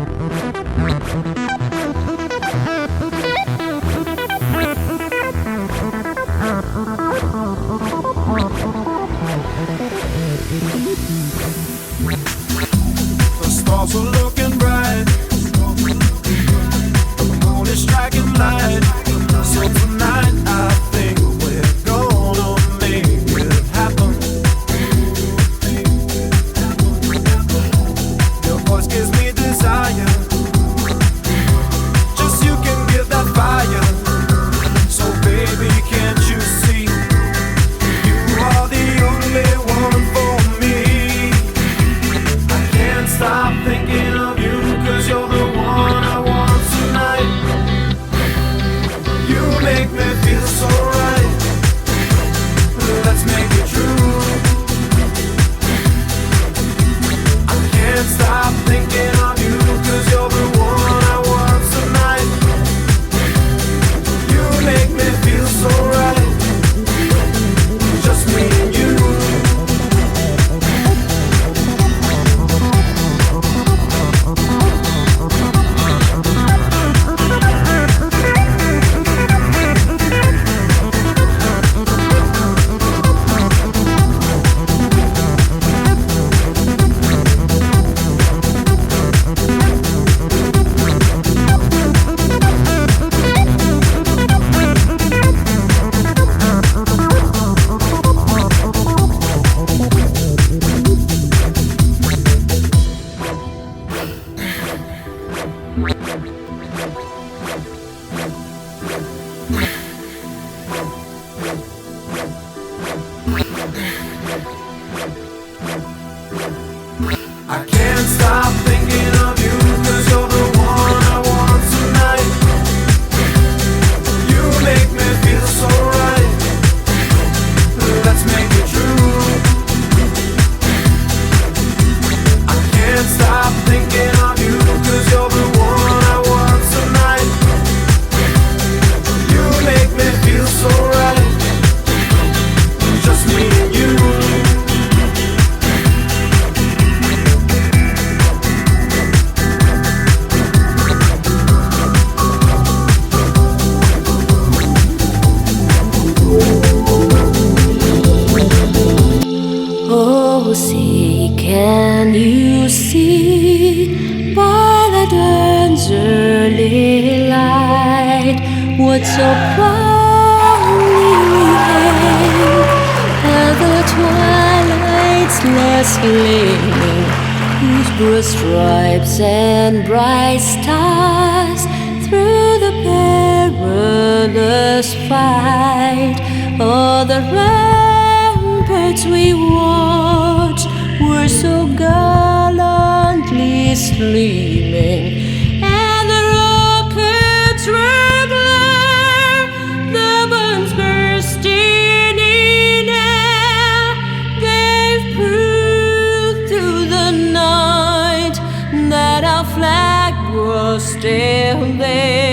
The stars are looking bright, the moon is striking light. So tonight I think we're gonna make it happen. Your voice gives me desire, just you can give that fire. So baby, can't you see, you are the only one for me. I can't stop thinking of you, 'cause you're the one I want tonight. You make me feel so right, let's make it true. I can't stop thinking of you, 'cause you're the one I want tonight. You make me feel so right, just me and you. I can't stop thinking of you, 'cause you're the one I want tonight. You make me feel so right, let's make it true. I can't stop thinking of you, 'cause you're the one I want tonight. You make me feel so right, just me and you. Oh, see, can you see by the dawn's early light what so proudly we hailed at the twilight's last gleaming, whose broad stripes and bright stars through the perilous fight, all the ramparts we watched were so gallantly streaming, and the rockets were glare, the bombs bursting in air gave proof through the night that our flag was still there.